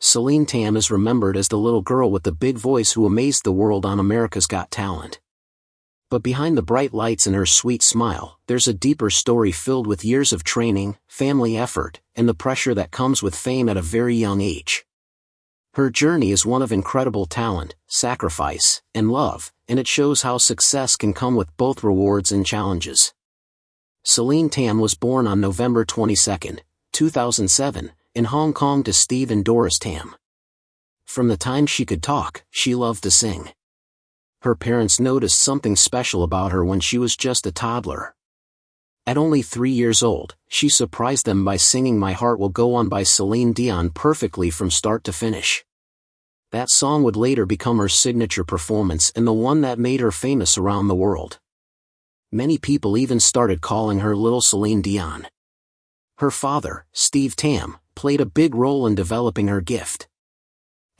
Celine Tam is remembered as the little girl with the big voice who amazed the world on America's Got Talent. But behind the bright lights and her sweet smile, there's a deeper story filled with years of training, family effort, and the pressure that comes with fame at a very young age. Her journey is one of incredible talent, sacrifice, and love, and it shows how success can come with both rewards and challenges. Celine Tam was born on November 22, 2007, in Hong Kong to Steve and Doris Tam. From the time she could talk, she loved to sing. Her parents noticed something special about her when she was just a toddler. At only 3 years old, she surprised them by singing My Heart Will Go On by Celine Dion perfectly from start to finish. That song would later become her signature performance and the one that made her famous around the world. Many people even started calling her Little Celine Dion. Her father, Steve Tam, played a big role in developing her gift.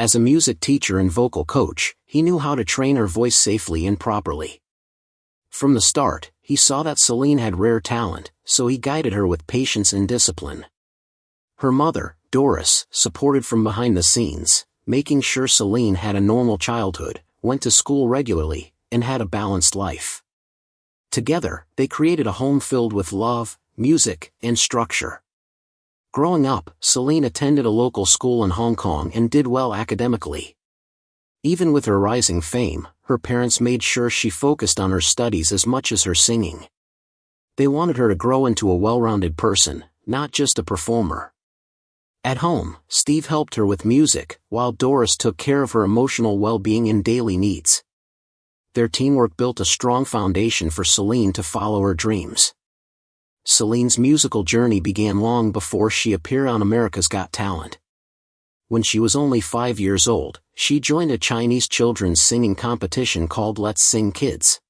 As a music teacher and vocal coach, he knew how to train her voice safely and properly. From the start, he saw that Celine had rare talent, so he guided her with patience and discipline. Her mother, Doris, supported from behind the scenes, making sure Celine had a normal childhood, went to school regularly, and had a balanced life. Together, they created a home filled with love, music, and structure. Growing up, Celine attended a local school in Hong Kong and did well academically. Even with her rising fame, her parents made sure she focused on her studies as much as her singing. They wanted her to grow into a well-rounded person, not just a performer. At home, Steve helped her with music, while Doris took care of her emotional well-being and daily needs. Their teamwork built a strong foundation for Celine to follow her dreams. Celine's musical journey began long before she appeared on America's Got Talent. When she was only 5 years old, she joined a Chinese children's singing competition called Let's Sing Kids.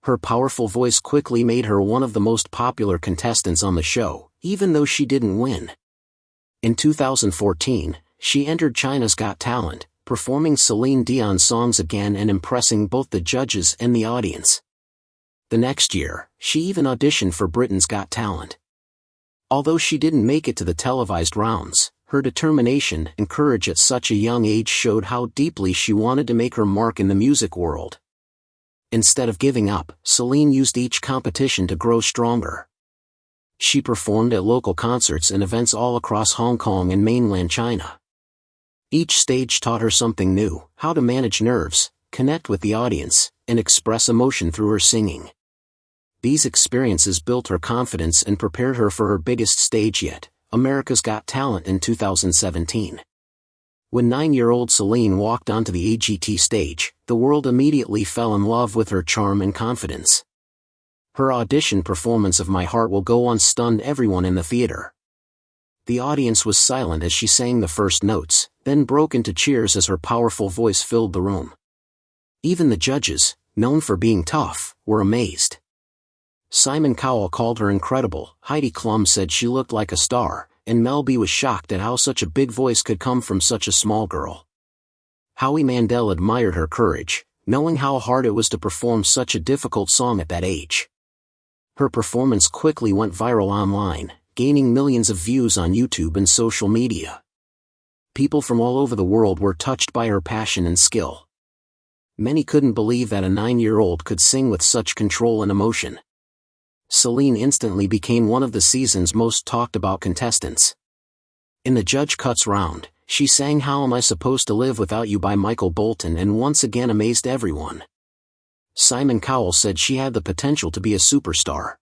Her powerful voice quickly made her one of the most popular contestants on the show, even though she didn't win. In 2014, she entered China's Got Talent, performing Celine Dion songs again and impressing both the judges and the audience. The next year, she even auditioned for Britain's Got Talent. Although she didn't make it to the televised rounds, her determination and courage at such a young age showed how deeply she wanted to make her mark in the music world. Instead of giving up, Celine used each competition to grow stronger. She performed at local concerts and events all across Hong Kong and mainland China. Each stage taught her something new: how to manage nerves, connect with the audience, and express emotion through her singing. These experiences built her confidence and prepared her for her biggest stage yet, America's Got Talent in 2017. When 9-year-old Celine walked onto the AGT stage, the world immediately fell in love with her charm and confidence. Her audition performance of My Heart Will Go On stunned everyone in the theater. The audience was silent as she sang the first notes, then broke into cheers as her powerful voice filled the room. Even the judges, known for being tough, were amazed. Simon Cowell called her incredible, Heidi Klum said she looked like a star, and Mel B was shocked at how such a big voice could come from such a small girl. Howie Mandel admired her courage, knowing how hard it was to perform such a difficult song at that age. Her performance quickly went viral online, gaining millions of views on YouTube and social media. People from all over the world were touched by her passion and skill. Many couldn't believe that a 9-year-old could sing with such control and emotion. Celine instantly became one of the season's most talked about contestants. In the Judge Cuts round, she sang How Am I Supposed to Live Without You by Michael Bolton and once again amazed everyone. Simon Cowell said she had the potential to be a superstar.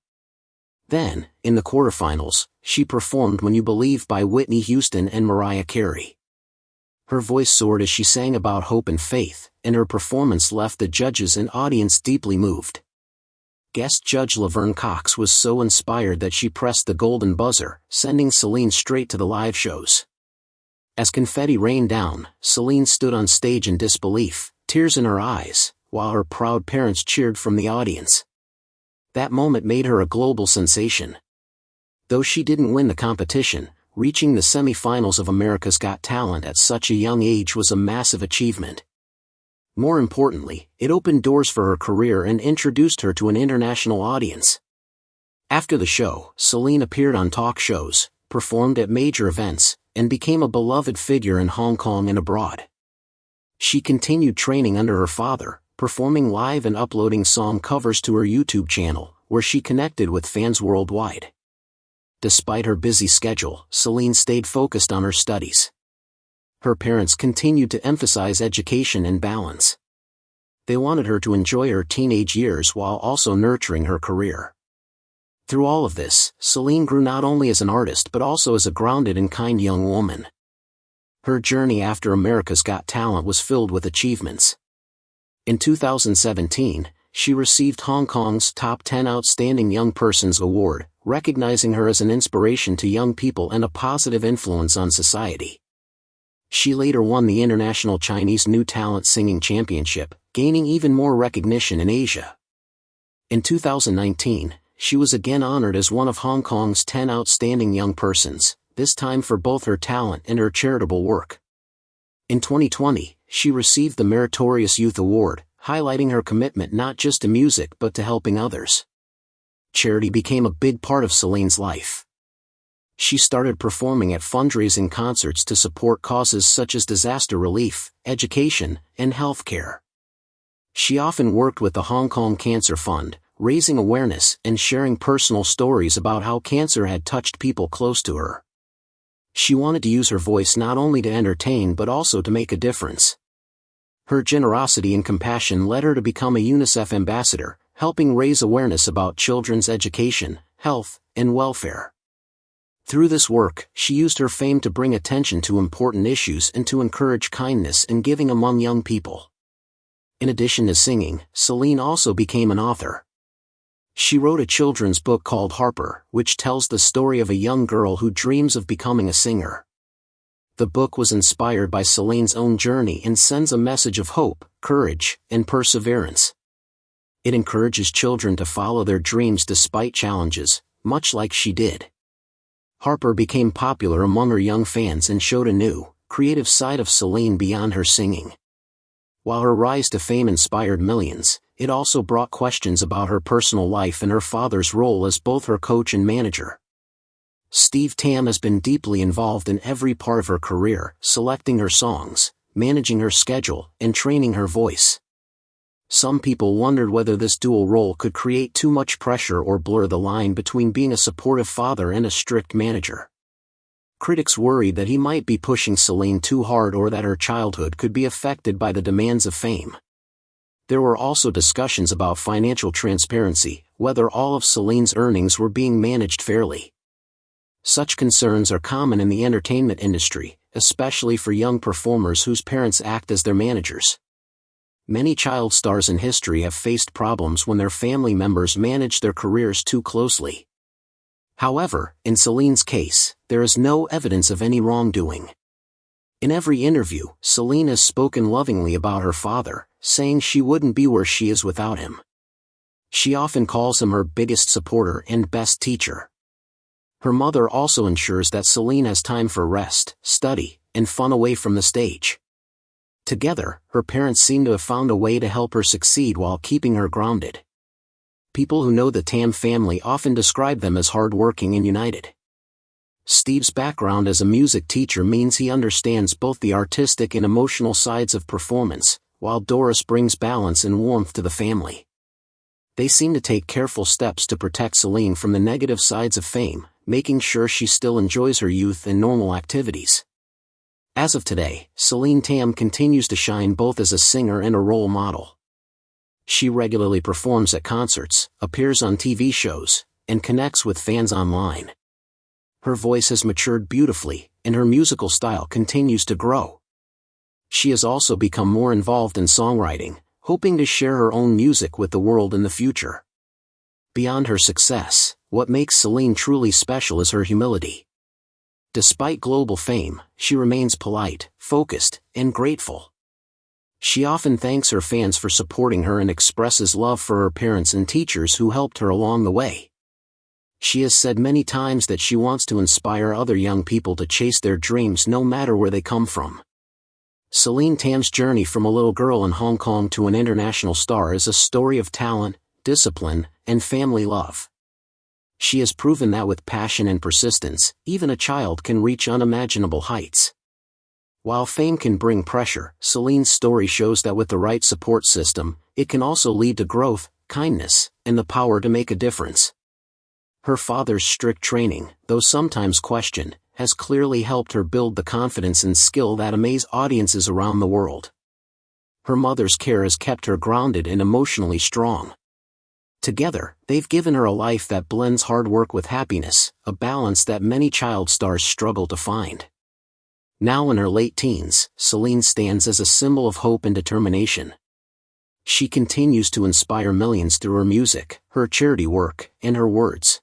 Then, in the quarterfinals, she performed When You Believe by Whitney Houston and Mariah Carey. Her voice soared as she sang about hope and faith, and her performance left the judges and audience deeply moved. Guest judge Laverne Cox was so inspired that she pressed the golden buzzer, sending Celine straight to the live shows. As confetti rained down, Celine stood on stage in disbelief, tears in her eyes, while her proud parents cheered from the audience. That moment made her a global sensation. Though she didn't win the competition, reaching the semi-finals of America's Got Talent at such a young age was a massive achievement. More importantly, it opened doors for her career and introduced her to an international audience. After the show, Celine appeared on talk shows, performed at major events, and became a beloved figure in Hong Kong and abroad. She continued training under her father, performing live and uploading song covers to her YouTube channel, where she connected with fans worldwide. Despite her busy schedule, Celine stayed focused on her studies. Her parents continued to emphasize education and balance. They wanted her to enjoy her teenage years while also nurturing her career. Through all of this, Celine grew not only as an artist but also as a grounded and kind young woman. Her journey after America's Got Talent was filled with achievements. In 2017, she received Hong Kong's Top 10 Outstanding Young Persons Award, recognizing her as an inspiration to young people and a positive influence on society. She later won the International Chinese New Talent Singing Championship, gaining even more recognition in Asia. In 2019, she was again honored as one of Hong Kong's 10 Outstanding Young Persons, this time for both her talent and her charitable work. In 2020, she received the Meritorious Youth Award, highlighting her commitment not just to music but to helping others. Charity became a big part of Celine's life. She started performing at fundraising concerts to support causes such as disaster relief, education, and healthcare. She often worked with the Hong Kong Cancer Fund, raising awareness and sharing personal stories about how cancer had touched people close to her. She wanted to use her voice not only to entertain but also to make a difference. Her generosity and compassion led her to become a UNICEF ambassador, helping raise awareness about children's education, health, and welfare. Through this work, she used her fame to bring attention to important issues and to encourage kindness and giving among young people. In addition to singing, Celine also became an author. She wrote a children's book called Harper, which tells the story of a young girl who dreams of becoming a singer. The book was inspired by Celine's own journey and sends a message of hope, courage, and perseverance. It encourages children to follow their dreams despite challenges, much like she did. Harper became popular among her young fans and showed a new, creative side of Celine beyond her singing. While her rise to fame inspired millions, it also brought questions about her personal life and her father's role as both her coach and manager. Steve Tam has been deeply involved in every part of her career, selecting her songs, managing her schedule, and training her voice. Some people wondered whether this dual role could create too much pressure or blur the line between being a supportive father and a strict manager. Critics worried that he might be pushing Celine too hard or that her childhood could be affected by the demands of fame. There were also discussions about financial transparency, whether all of Celine's earnings were being managed fairly. Such concerns are common in the entertainment industry, especially for young performers whose parents act as their managers. Many child stars in history have faced problems when their family members manage their careers too closely. However, in Celine's case, there is no evidence of any wrongdoing. In every interview, Celine has spoken lovingly about her father, saying she wouldn't be where she is without him. She often calls him her biggest supporter and best teacher. Her mother also ensures that Celine has time for rest, study, and fun away from the stage. Together, her parents seem to have found a way to help her succeed while keeping her grounded. People who know the Tam family often describe them as hardworking and united. Steve's background as a music teacher means he understands both the artistic and emotional sides of performance, while Doris brings balance and warmth to the family. They seem to take careful steps to protect Celine from the negative sides of fame, making sure she still enjoys her youth and normal activities. As of today, Celine Tam continues to shine both as a singer and a role model. She regularly performs at concerts, appears on TV shows, and connects with fans online. Her voice has matured beautifully, and her musical style continues to grow. She has also become more involved in songwriting, hoping to share her own music with the world in the future. Beyond her success, what makes Celine truly special is her humility. Despite global fame, she remains polite, focused, and grateful. She often thanks her fans for supporting her and expresses love for her parents and teachers who helped her along the way. She has said many times that she wants to inspire other young people to chase their dreams no matter where they come from. Celine Tam's journey from a little girl in Hong Kong to an international star is a story of talent, discipline, and family love. She has proven that with passion and persistence, even a child can reach unimaginable heights. While fame can bring pressure, Celine's story shows that with the right support system, it can also lead to growth, kindness, and the power to make a difference. Her father's strict training, though sometimes questioned, has clearly helped her build the confidence and skill that amaze audiences around the world. Her mother's care has kept her grounded and emotionally strong. Together, they've given her a life that blends hard work with happiness, a balance that many child stars struggle to find. Now in her late teens, Celine stands as a symbol of hope and determination. She continues to inspire millions through her music, her charity work, and her words.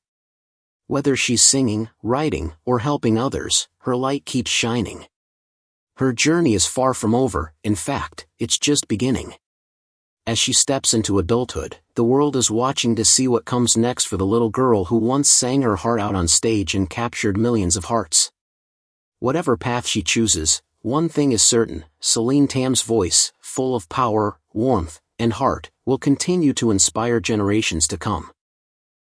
Whether she's singing, writing, or helping others, her light keeps shining. Her journey is far from over, in fact, it's just beginning. As she steps into adulthood, the world is watching to see what comes next for the little girl who once sang her heart out on stage and captured millions of hearts. Whatever path she chooses, one thing is certain: Celine Tam's voice, full of power, warmth, and heart, will continue to inspire generations to come.